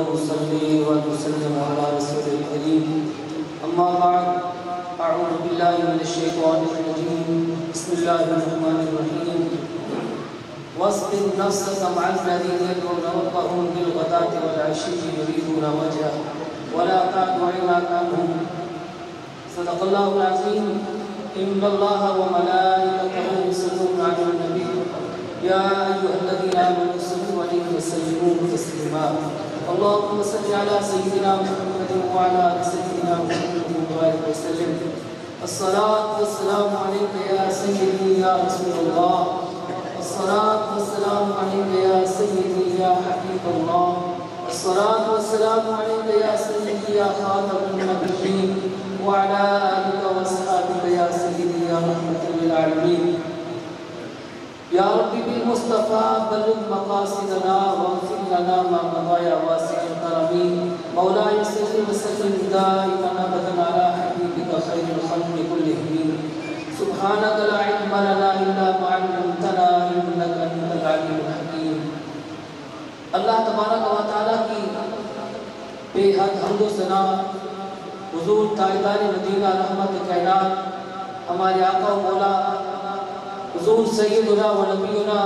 ونصلي ونسلم على رسول الكريم أما بعد أعوذ بالله من الشيطان الرجيم بسم الله الرحمن الرحيم واصبر نفسك مع الذين يدعون ربهم بالغداة والعشي يريدون وجهه ولا تعد عيناك عنهم صدق الله العظيم إن الله وملائكته يصلون على النبي يا أيها الذين آمنوا صلوا عليه وسلموا تسليما اللهم صل على سيدنا محمد وعلى آل سيدنا محمد وبارك وسلم الصلاة والسلام عليك يا سيدي يا رسول الله الصلاة والسلام عليك يا سيدي يا حبيب الله الصلاة والسلام عليك يا سيدي يا خاتم النبيين وعلى آلك وأصحابك يا سيدي يا رحمة للعالمين يا رب بالمصطفى بلغ مقاصدنا واغفر لنا ما مضى يا واسع الكرم مولاي صل وسلم دائما ابدا على حبيبك خير الخلق كلهم سبحانك لا علم لنا الا ما علمتنا انك انت العليم الحكيم اللہ تبارک و تعالی کی بے حد حمد و ثنا حضور تاجدار مدینہ رحمت کائنات ہمارے آقا و مولا حضور سیدنا و نبینا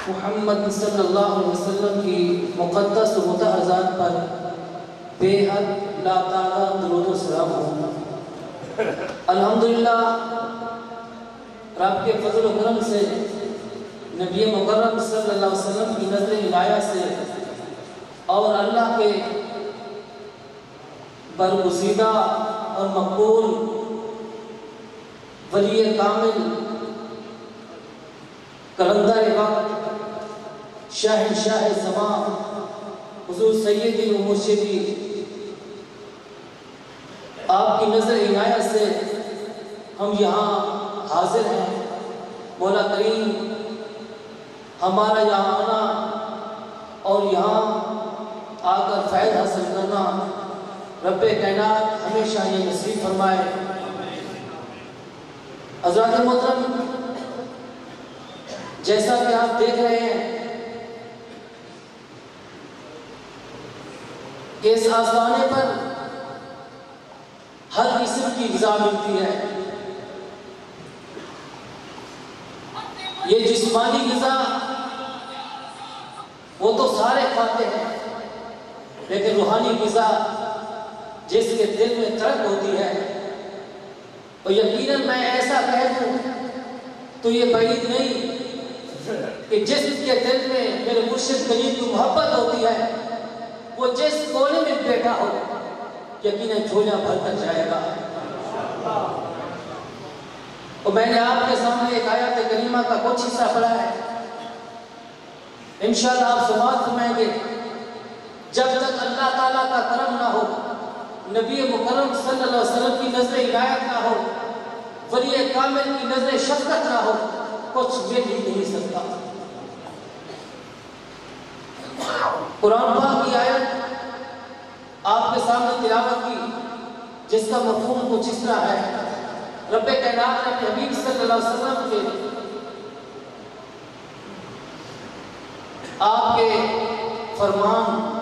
محمد صلی اللہ علیہ وسلم کی مقدس و مطہر ذات پر بے حد لا تعالی درود و سلام ہو الحمدللہ رب کے فضل و کرم سے نبی مکرم صلی اللہ علیہ وسلم کی نظر عنایت سے اور اللہ کے برگزیدہ اور مقبول ولی کامل کلندر وقت شہنشاہ زمان حضور سیدی و مرشدی آپ کی نظر عنایت سے ہم یہاں حاضر ہیں مولا کریم ہمارا یہاں آنا اور یہاں آ کر فیض حاصل کرنا رب کائنات ہمیشہ یہ نصیب فرمائے حضرات محترم جیسا کہ آپ دیکھ رہے ہیں کہ اس آسمانے پر ہر قسم کی غذا ملتی ہے یہ جسمانی غذا وہ تو سارے کھاتے ہیں لیکن روحانی غذا جس کے دل میں تڑپ ہوتی ہے اور یقیناً میں ایسا کہہ دوں تو یہ بعید نہیں کہ جس کے دل میں میرے مرشد کریم کی محبت ہوتی ہے وہ جس کونے میں بیٹھا ہو یقیناً جھولیاں بھر کر جائے گا اور میں نے آپ کے سامنے ایک آیت کریمہ کا کچھ حصہ پڑھا ہے انشاءاللہ آپ سماعت فرمائیں گے جب تک اللہ تعالیٰ کا کرم نہ ہو نبی مکرم صلی اللہ علیہ وسلم کی نظر عنایت نہ ہو ولی کامل کی نظر شفقت نہ ہو کچھ مل ہی نہیں سکتا قرآن پاک کی آیت آپ کے سامنے تلاوت کی جس کا مفہوم کچھ اس طرح ہے رب کائنات نے اپنے حبیب صلی اللہ علیہ وسلم کے آپ کے فرمان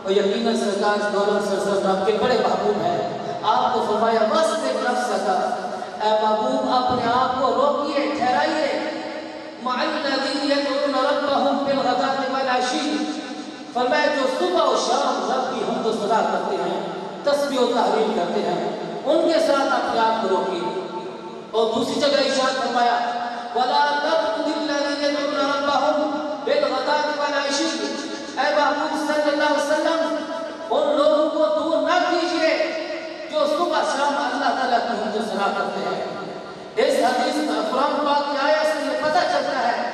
اور یقیناً سرکار دولت سرزد آپ کے بڑے محبوب ہیں آپ کو فرمایا وَاصْبِرْ نَفْسَكَ اے محبوب اپنے آپ کو روکیے ٹھہرائیے مَعَ الَّذِينَ يَدْعُونَ رَبَّهُمْ بِالْغَدَاةِ وَالْعَشِيِّ فرمایا جو صبح و شام رب کی حمد و ثنا کرتے ہیں تسبیح و تحلیل کرتے ہیں ان کے ساتھ اپنے آپ کو روکیے اور دوسری جگہ ارشاد فرمایا وَلَا تَطْرُدِ الَّذِينَ يَدْعُونَ رَبَّهُمْ بِالْغَدَاةِ وَالْعَشِيِّ اے محبوب صلی اللہ علیہ وسلم ان لوگوں کو دور نہ کیجئے جو صبح شام اللہ تعالیٰ کی حمد و ثنا کرتے ہیں اس حدیث قرآن پاک کی آیت سے یہ پتہ چلتا ہے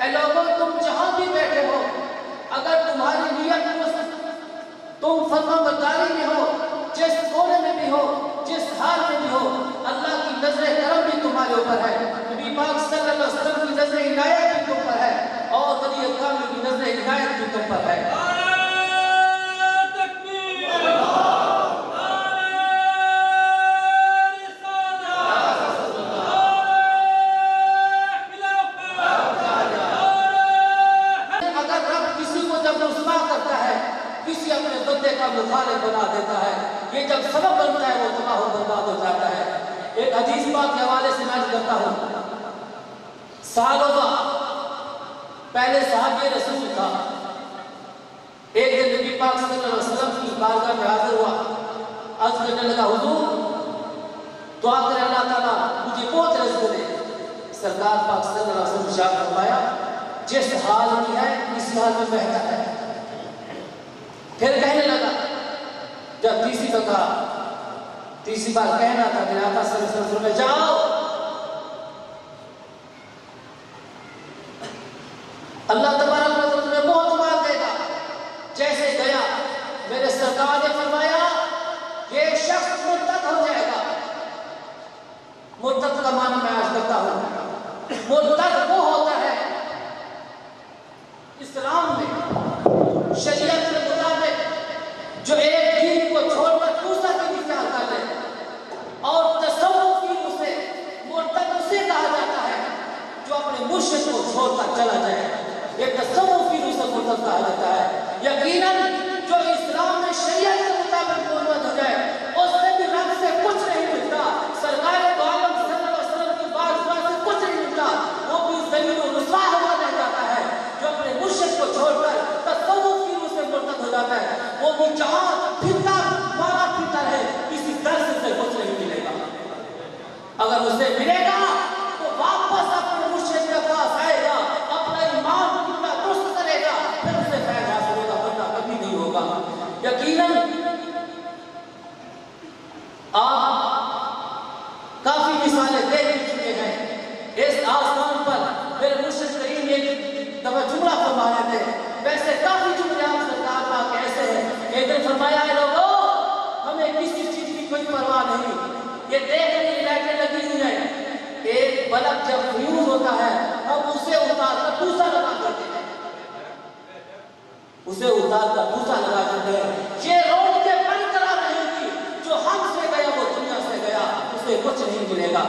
اے لوگوں تم جہاں بھی بیٹھے ہو اگر تمہاری نیت تم فرما برداری میں ہو جس کونے میں بھی ہو جس حال میں بھی ہو اللہ کی نظر کرم بھی تمہارے اوپر ہے نبی پاک صلی اللہ علیہ وسلم کی نظر عنایت بھی تم پر ہے اور ولی کامل کی نظر عنایت بھی تم پر ہے کا مخالف بنا دیتا ہے، یہ جب سبب بنتا ہے وہ تباہ و برباد ہو جاتا ہے۔ ایک حدیث پاک کے حوالے سے میں عرض کرتا ہوں، صحابہ پہلے صحابی رسول تھا، ایک دن نبی پاک صلی اللہ علیہ وسلم کی بارگاہ میں حاضر ہوا، عرض کرنے لگا حضور دعا کرے اللہ تعالیٰ مجھے بہت رزق دے۔ سرکار پاک صلی اللہ علیہ وسلم ارشاد فرمایا جس حال میں ہے اسی حال میں بہتر ہے۔ پھر کہنے لگا، جب تیسری بار کہنا تھا کہ آقا صلی اللہ علیہ وسلم میں جاؤ اللہ تبارک و تعالیٰ تمہیں بہت مال دے گا۔ جیسے گیا میرے سرکار نے فرمایا یہ شخص مرتد ہو جائے گا۔ مرتد کا معنی میں عرض کرتا ہوں، مرتد وہ ہوتا ہے اسلام میں شریعت کے مطابق جو ایک دین کو چھوڑ کر دوسرا دین اختیار کر لے، اور تصوف کی اسے مرتد اسے کہا جاتا ہے جو اپنے مرشد کو چھوڑ کر چلا جائے، یہ تصوف کی اسے مرتد کہا جاتا ہے۔ یقیناً جو اسلام میں شریعت کے مطابق مرتد ہو جائے اس سے بھی رب سے کچھ نہیں ملتا، سرکار دو عالم صلی اللہ علیہ وسلم کی بارگاہ سے کچھ نہیں ملتا، وہ بھی ذلیل و رسوا ہوا رہ جاتا ہے۔ جو اپنے مرشد کو چھوڑ کر تصوف کی روح سے مرتد ہو جاتا ہے وہ بھی جہاں پھرتا مارا پھرتا ہے کسی درس سے کچھ نہیں ملے گا۔ اگر اسے ملے گا تو واپس اپنے مرشد کے پاس آئے گا، اپنا ایمان پورا درست کرے گا، پھر اسے فیض حاصل ہوگا، ورنہ کبھی نہیں ہوگا۔ یقیناً آپ کافی مثالیں دیکھ چکے ہیں۔ اس آسمان پر میرے مرشد کریم ایک دفعہ جملہ فرما رہے تھے، ویسے کافی جملے آپ سرکار پاک ایسے ہیں۔ ایک دن فرمایا ہے لوگوں ہمیں کسی چیز کی کوئی پرواہ نہیں، یہ دیکھنے کی لائٹیں لگی ہوئی ہیں، ایک بلب جب فیوز ہوتا ہے ہم اسے اتار کر دوسرا لگا کرتے ہیں، اسے اتار کر دوسرا لگا کرتے ہیں۔ یہ روڈ کے برقرار رہے گی، جو ہم سے گیا وہ دنیا سے گیا، اسے کچھ نہیں ملے گا۔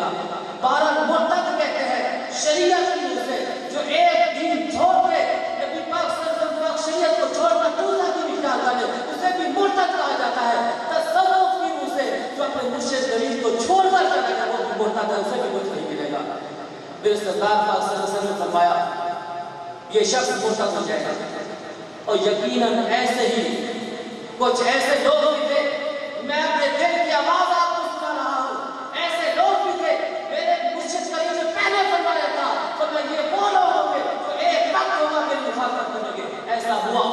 بہرحال مرتد کہتے ہیں شریعت کی اسے جو ایک دین چھوڑ کے نبی پاک صلی اللہ علیہ وسلم پاک شریعت کو چھوڑ کر دوسرا دین اختیار کر لے اسے بھی مرتد کہا جاتا ہے۔ تصوف کی اسے جو اپنے مرشد کریم کو چھوڑ کر چلا گیا وہ بھی مرتد ہے، اسے بھی کچھ نہیں ملے گا۔ میرے سرکار پاک صلی اللہ علیہ وسلم نے فرمایا یہ شخص مرتد ہو جائے گا، اور یقیناً ایسے ہی کچھ ایسے لوگ بھی تھے، میں اپنے دل کی آواز آپ کو سنا رہا ہوں، ایسے لوگ بھی تھے میرے مرشد کریم نے پہلے فرمایا تھا تو میں یہ وہ لوگ ہوں گے جو ایک وقت ہوگا میری مخالفت کریں گے۔ ایسا ہوا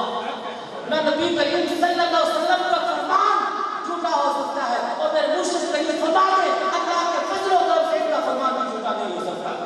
نہ نبی کریم صلی اللہ علیہ وسلم کا فرمان جھوٹا ہو سکتا ہے، اور میرے مرشد کریم فرماتے اللہ کے فضل و کرم سے ان کا فرمان بھی جھوٹا نہیں ہو سکتا۔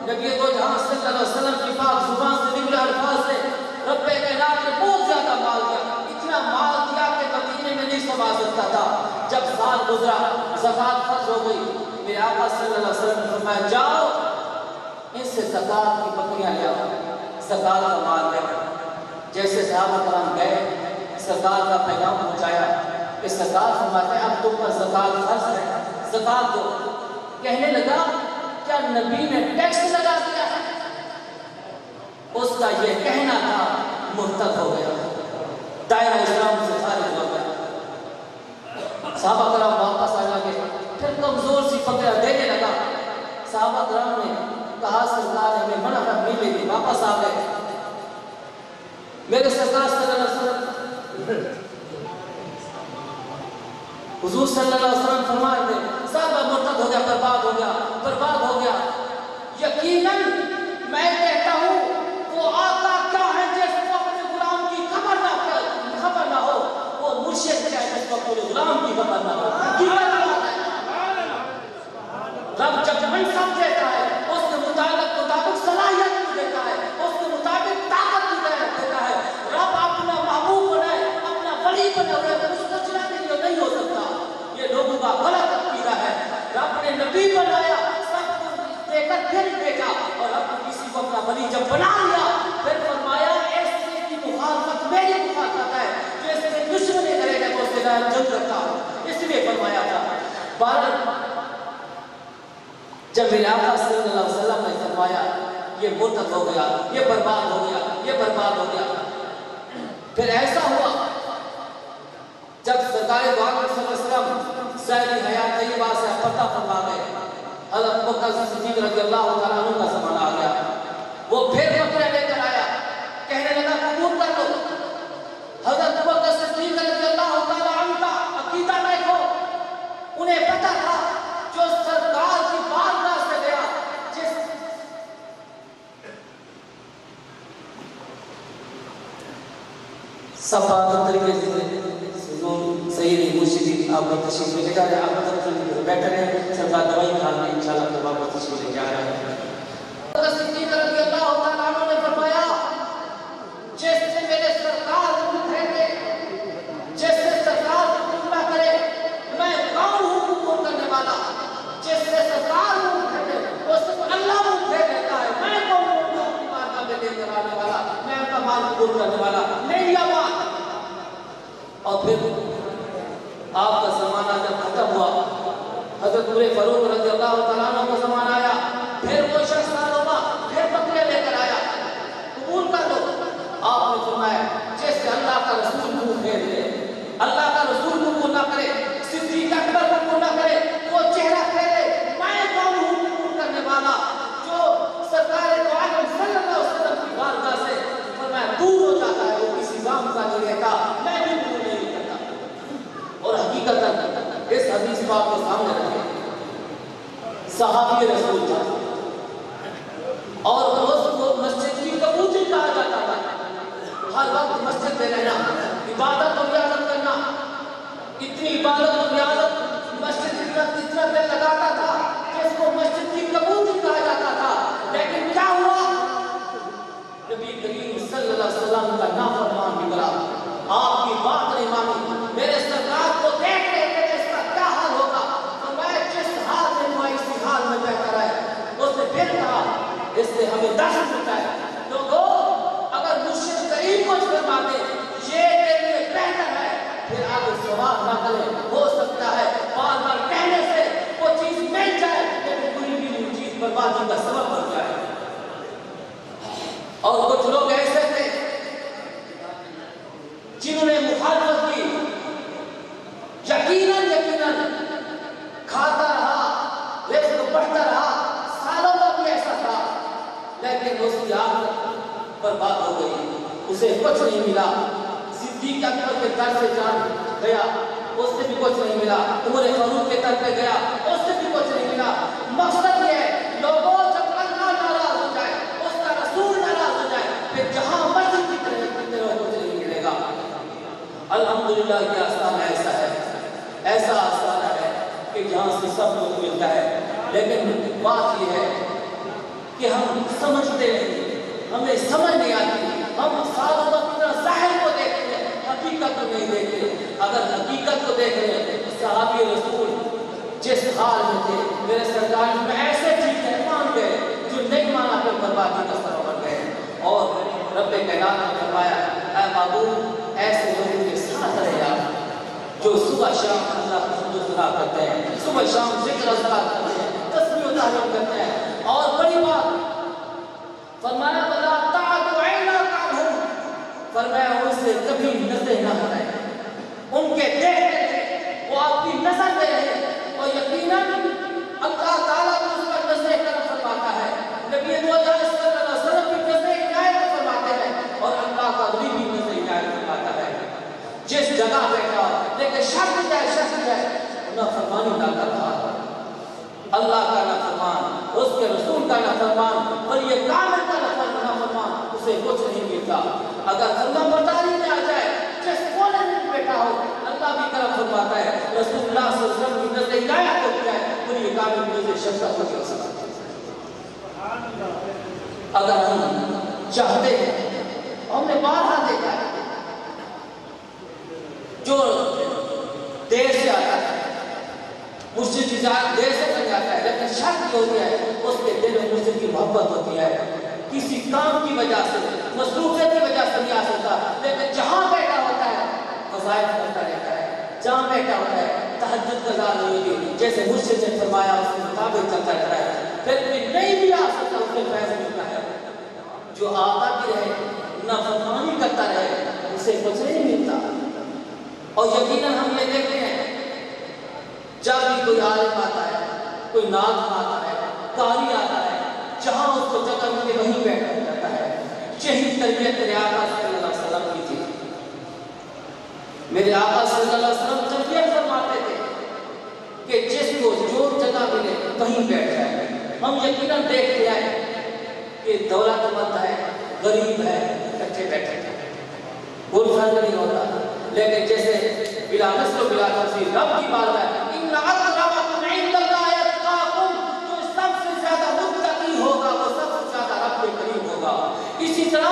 نبی دو جہاں صلی اللہ علیہ وسلم کی پاک زبان سے نکلے الفاظ سے رب کائنات نے بہت زیادہ مال دیا، اتنا مال دیا کہ مدینے میں نہیں سما سکتا تھا۔ جب سال گزرا زکات فرض ہو گئی، میرے آقا صلی اللہ علیہ وسلم نے فرمایا جاؤ ان سے زکات کی بکریاں لے آؤ، زکات کا مال لے آؤ۔ جیسے صحابہ کرام گئے زکات کا پیغام پہنچایا کہ زکات فرماتے ہیں اب تم پر زکات فرض ہے، زکات دو۔ کہنے لگا کیا نبی نے ٹیکس لگا دیا ہے؟ اس کا یہ کہنا تھا مرتد ہو گیا، دائرہ اسلام سے خارج ہو گیا۔ صحابہ کرام واپس آ گئے، پھر کمزور سی بکریاں دینے لگا۔ صحابہ کرام نے کہا سرکار نے منع کر ملے گی، واپس آ گئے۔ میرے سرکار صلی اللہ علیہ وسلم حضور صلی اللہ علیہ وسلم فرمائے تھے صحابہ مرتد ہو گیا، برباد ہو گیا، برباد ہو گیا۔ یقیناً میں کہتا ہوں وہ آقا کیا ہے جس کو اپنے غلام کی خبر نہ ہو، وہ مرشد کیا ہے جس کو اپنے غلام کی خبر نہ ہو۔ رب جب منصب دیتا ہے اس کے مطابق صلاحیت بھی دیتا ہے، اس کے مطابق طاقت بھی دیتا ہے۔ رب اپنا محبوب بنائے، اپنا ولی بنائے، اس کو نبی بنایا، سب کچھ دے کر پھر بھیجا، اور اب کسی کو اپنا ولی جب بنا لیا پھر فرمایا ایسے کی مخالفت میری مخالفت ہے، جو اس سے دشمنی کرے گا تو اس سے میں جنگ کرتا ہوں، اس لیے فرمایا تھا۔ جب میرے آقا صلی اللہ علیہ وسلم نے فرمایا یہ مرتد ہو گیا، یہ برباد ہو گیا، یہ برباد ہو گیا، پھر ایسا ہوا جب سرکار دو عالم صلی اللہ علیہ وسلم ظاہری حیات طیبہ سے پردہ فرما گئے، حضرت ابوبکر صدیق رضی اللہ تعالیٰ عنہ کا زمانہ آ گیا، وہ پھر مکرے لے کر آیا، کہنے لگا قبول کر لو۔ حضرت ابوبکر صدیق رضی اللہ تعالیٰ عنہ کا عقیدہ دیکھو، انہیں پتہ تھا جو سرکار کی بارگاہ سے گیا، جس سب بات طریقے سے صحیح نہیں، مرشدی آپ کو تشریف لے جا رہے ہیں، آپ طرف بیٹھے رہے، سرکار دوائی کھانا انشاءاللہ تو آپ کو تشریف لے جا رہے ہیں۔ صدیق رضی اللہ تعالیٰ عنہ نے فرمایا جس سے میرے سرکار اٹھیں گے، جس سے سرکار قبول کرے، میں کون ہوں قبول کرنے والا، جس سے سرکار اٹھیں گے اس کو اللہ اٹھے دیتا ہے، میں کون ہوں اپنی بارگاہ میں لے کر آنے والا، میں ان کا مال قبول کرنے والا، میری آواز۔ اور پھر آپ کا زمانہ جب ختم ہوا، حضرت عمر فاروق رضی اللہ تعالیٰ عنہ کا زمانہ آیا، پھر وہ شخص سال ہوگا، پھر بکرے لے کر آیا، قبول کر دو۔ آپ نے فرمایا جس سے اللہ کا رسول منہ پھیر لے، اللہ کا رسول قبول نہ کرے، صدیق اکبر قبول نہ کرے، وہ چہرہ پھیرے، میں کون ہوں قبول کرنے والا، جو سرکار دو عالم صلی اللہ علیہ وسلم کی بارگاہ سے فرمایا دور ہو جاتا ہے، وہ کسی غم کا نہیں رہتا، میں بھی قبول نہیں کرتا۔ اور حقیقت اس حدیث کو آپ کو سامنے رکھیں، صحابی رسول تھا اور اس کو مسجد کی کبوتری کہا جاتا تھا، ہر وقت مسجد میں رہنا، عبادت اور ریاضت کرنا، اتنی عبادت اور ریاضت مسجد اتنا دل لگاتا تھا کہ اس کو مسجد کی کبوتری کہا جاتا تھا۔ لیکن کیا ہوا؟ نبی کریم صلی اللہ علیہ وسلم کا نافرمان نکلا، آپ کی بات نہیں مانی، میرے سرکار کو دیکھ رہے تھے اس کا کیا حال ہوگا، فرمایا جس حال میں ہوا اسی حال میں بہتر ہے۔ اس نے پھر کہا اس سے ہمیں دہشت ہوتا ہے، لوگوں اگر مرشد کریم کچھ فرماتے یہ میرے لیے بہتر ہے، پھر آگے سوال نہ کریں، ہو سکتا ہے بار بار کہنے سے وہ چیز مل جائے لیکن کوئی بھی چیز بربادی کا سبب بن جائے۔ اور کچھ لوگ ایسے تھے جنہوں نے مخالفت کی، یقیناً کھاتا رہا، رزق بڑھتا رہا، سالوں کا بھی ایسا تھا، لیکن اس کی آخرت برباد ہو گئی، اسے کچھ نہیں ملا۔ صدیق اکبر کے در سے جان گیا، اس سے بھی کچھ نہیں ملا، عمر فاروق کے در پہ گیا، اس سے بھی کچھ نہیں ملا۔ مقصد یہ ہے لوگوں جب اللہ ناراض ہو جائے، اس کا رسول ناراض ہو جائے، پھر جہاں مرضی کتنے لوگوں کو نہیں ملے گا۔ الحمدللہ یہ آستان ایسا ہے، ایسا آستان ہے کہ یہاں سے سب کچھ ملتا ہے، لیکن بات یہ ہے کہ ہم سمجھتے نہیں، ہمیں سمجھ نہیں آتی، ہم سالوں وقت ظاہر کو دیکھتے ہیں، حقیقت کو نہیں دیکھتے۔ اگر حقیقت کو دیکھ رہے ہیں، صحابی رسول جس حال میں تھے، میرے سرکار میں ایسے چیزیں مان گئے جو نہیں مانا پھر بربادی کا سبب بن گئے، اور رب کائنات نے فرمایا اے معبود ایسے لوگوں کے ساتھ رہے آپ جو صبح شام اللہ کی حمد و ثنا کرتے ہیں، صبح شام ذکر اذکار کرتے ہیں، تسبیح و تحلیل کرتے ہیں، اور بڑی بات فرمایا وَلَا تَعْدُ عَيْنَاكَ عَنْهُمْ، فرمایا ان سے کبھی نظر نہ ہٹائیں، ان کے دیکھتے تھے وہ آپ کی نظر میں رہے، اور یقیناً اللہ تعالیٰ بھی اس پر نظر کرم فرماتا ہے، نبی صلی اللہ علیہ وسلم کی نظر عنایت فرماتے ہیں، اور اللہ کا ولی بھی نظر عنایت فرماتا ہے۔ جس جگہ بیٹھا لیکن شرط جائے نہ فرمانی نہ کرتا، اللہ کا نہ فرمان، اس کے رسول کا نہ فرمان، اور یہ کامل کا نہ فرمان، اسے کچھ نہیں ملتا۔ اگر فرما برداری میں آ جائے، جس کونے میں بیٹھا ہو، اللہ بھی کرم فرماتا ہے، رسول اللہ صلی اللہ علیہ وسلم کی نظر عنایت ہو جائے، اور یہ کامل نظر شفقت ہو سکتا ہے۔ اگر ہم چاہتے ہیں، ہم نے بارہا دیکھا ہے جو دیر سے آتا ہے مسجد کی زیارت دیر سے کر جاتا ہے، لیکن شرط یہ ہوتی ہے اس کے دل میں مسجد کی محبت ہوتی ہے. کسی کام کی وجہ سے، مصروفیت کی وجہ سے نہیں آ سکتا، لیکن جہاں بیٹھا ہوتا ہے وظائف کرتا رہتا ہے، جہاں بیٹھا ہوتا ہے تہجد قضا نہیں ہوگی، جیسے مرشد نے فرمایا اس کے مطابق چلتا رہتا ہے. پھر بھی نہیں بھی آ سکتا اس میں فیض ملتا ہے. جو آتا بھی رہے نافرمانی کرتا رہے اسے کچھ نہیں ملتا. اور یقیناً ہم یہ دیکھتے ہیں جب بھی کوئی عالم آتا ہے، کوئی ناظم آتا ہے، قاری آتا ہے، جہاں اس کو جگہ ملے وہیں بیٹھ جاتا ہے. یہی تربیت میرے آقا صلی اللہ علیہ وسلم کی تھی. میرے آقا صلی اللہ علیہ وسلم تربیت فرماتے تھے کہ جس کو جو جگہ ملے وہیں بیٹھ جائے. ہم یقیناً دیکھتے ہیں کہ دولت مند ہے، غریب ہے، کچے بیٹھے کوئی فرق نہیں ہوتا. لیکن جیسے بلا نسل و بلا تفصیل رب کی بات ہے، ان اکرمکم عند اللہ اتقاکم، جو سب سے زیادہ متقی ہوگا وہ سب سے زیادہ رب کے قریب ہوگا. اسی طرح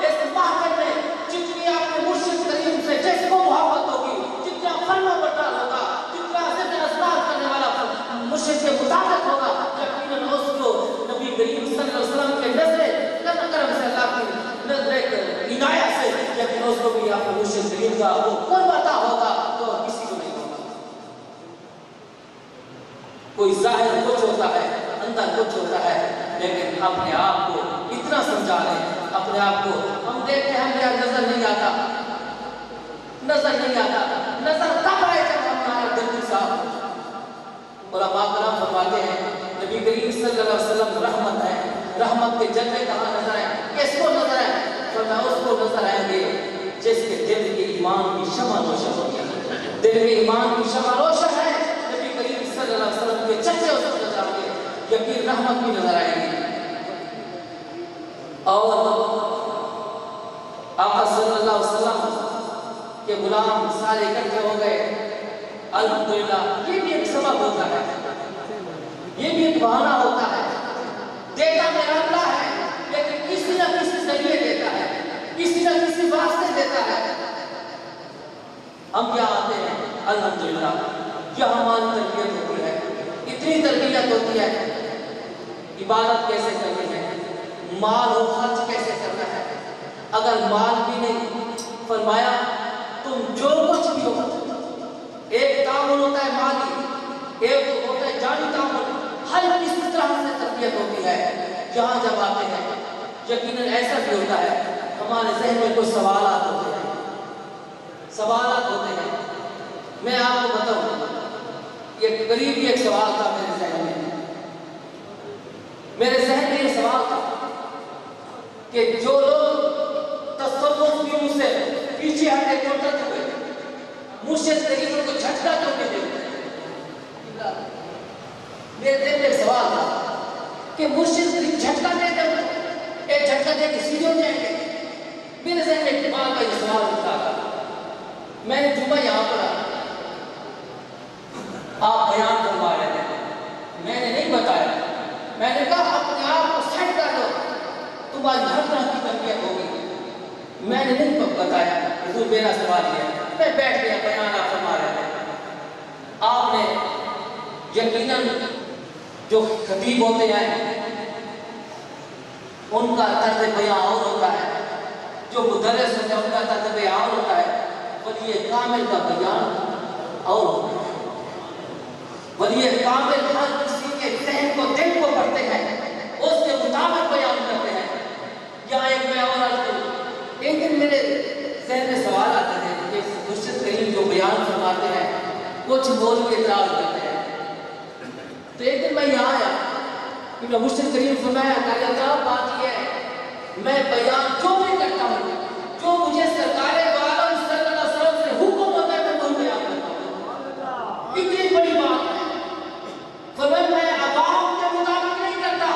اس محفل میں جتنی اپنے مرشد کریم سے جس کو محبت ہوگی، جتنا فرما بردار ہوگا، جتنا ذکر اذکار کرنے والا مرشد کے مطابق ہوگا، یقیناً اس کو نبی کریم صلی اللہ علیہ وسلم کے نظر کرم سے اللہ کی نظر عنایت سے لیکن اس کو بھی اپنے مرشد کریم کا وہ قرب عطا ہوگا تو کسی کو نہیں ہوگا. کوئی ظاہر کچھ ہوتا ہے، اندر کچھ ہوتا ہے، لیکن اپنے آپ کو اتنا سمجھا لیں. اپنے آپ کو ہم دیکھتے ہیں ہمیں نظر نہیں آتا، نظر نہیں آتا. نظر تب آئے جب ہمارا دل کی صاف ہو. علماء کرام فرماتے ہیں نبی کریم صلی اللہ علیہ وسلم رحمت ہے، رحمت کے جلوے کہاں نظر آئے؟ کس کو نظر آئے؟ فرمایا اس کو نظر آئیں گے جس کے دل کے ایمان کی شمع روشن ہوتی ہے. دل کے ایمان کی شمع روشن ہے، نبی کریم صلی اللہ علیہ وسلم کے چچے اس کو نظر آئیں گے، یقین رحمت بھی نظر آئے گی. اور آقا صلی اللہ علیہ وسلم کے غلام سارے اکٹھے ہو گئے. الحمدللہ یہ بھی ایک سبب ہوتا ہے، یہ بھی ایک بہانہ ہوتا ہے. دیتا میرا اللہ ہے لیکن کسی نہ کسی ذریعے دیتا ہے، کسی نہ کسی واسطے دیتا ہے. ہم یہاں آتے ہیں الحمدللہ، یہ ہماری تربیت ہوتی ہے. اتنی تربیت ہوتی ہے عبادت کیسے کرنی ہے، مال و خرچ کیسے کرنا ہے. اگر مال بھی نہیں فرمایا تم جو کچھ بھی ہو، ایک تعامل ہوتا ہے مالی، ایک ہوتا ہے جانی تعامل، ہر کسی طرح سے تربیت ہوتی ہے. جہاں جب آتے ہیں یقیناً ایسا بھی ہوتا ہے ہمارے ذہن میں کچھ سوالات ہوتے ہیں، سوالات ہوتے ہیں. میں آپ کو بتاؤں یہ قریب ایک سوال تھا میرے ذہن میں یہ سوال تھا کہ جو لوگ تصوف کی ان سے پیچھے ہٹے مرتد ہوئے، مرشد کریم کو جھٹکا کیوں نہیں دیتے؟ میرے دل میں سوال تھا کہ مرشد کریم جھٹکا دیتے ہیں، ایک جھٹکا دے کے سیدھے ہو جائیں گے. میرے ذہن میں اقبال کا یہ سوال اٹھا تھا. میں نے جمعہ یہاں پڑھا، آپ بیان کروا رہے تھے، میں نے نہیں بتایا. میں نے کہا اپنے آپ کو سیٹ کر دو، تمہاری ہر طرح کی تربیت ہوگی. میں نے نہیں بتایا. حضور میرا سوال ہے، میں بیٹھ گیا، بیان آپ فرما رہے تھے. آپ نے یقیناً جو خطیب ہوتے ہیں ان کا طرز بیان اور ہوتا ہے، جو مدرس ہوتے ہیں ان کا طرز بیان اور ہوتا ہے، ولی کامل کا بیان اور ہوتا ہے. ولی کامل ہر کسی کے ذہن کو، دل کو پڑھتے ہیں، اس کے مطابق بیان کرتے ہیں. یہاں ایک میں اور عرض کروں، ایک دن میرے ذہن میں سوال آتے ہیں کہ مرشد کریم جو بیان فرماتے ہیں کچھ بول کے اعتراض کرتے ہیں. تو ایک دن میں یہاں آیا کہ مرشد کریم فرمایا کہ بات یہ ہے میں بیان جو بھی کرتا ہوں، جو مجھے سرکار دو عالم صلی اللہ علیہ وسلم سے حکم ہوتا ہے میں وہی بیان کرتا ہوں. اتنی بڑی بات ہے. فرمایا میں عوام کے مطابق نہیں کرتا،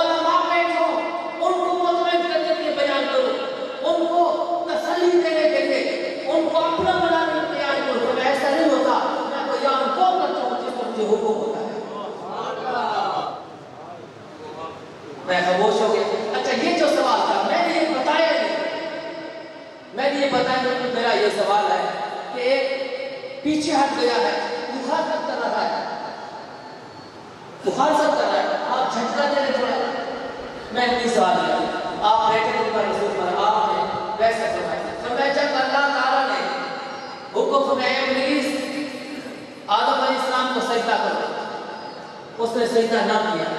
علماء بیٹھو ان کو مطمئن کرنے کے لیے بیان کرو، ان کو تسلی دینے کے لیے، ان کو اپنا بنانے کے لیے بیان کرو. فرمایا ایسا نہیں ہوتا، میں بیان کو کرتا ہوں جس پر مجھے حکم ہوتا ہے. میں خاموش ہو گیا. اچھا یہ جو سوال تھا میں نے یہ بتایا نہیں، میں نے یہ بتایا کہ میرا یہ سوال ہے کہ ایک پیچھے ہٹ گیا ہے مخالفت کر رہا ہے، مخالفت کر رہا ہے، آپ جھٹکا دے رہے تھوڑا. میں نے سوال کیا، آپ بیٹھے تھے پر رسول پر، آپ نے ویسا فرمایا جب اللہ تعالیٰ نے حکم فرمایا ابلیس آدم علیہ السلام کو سجدہ کرو، اس نے سجدہ نہ کیا.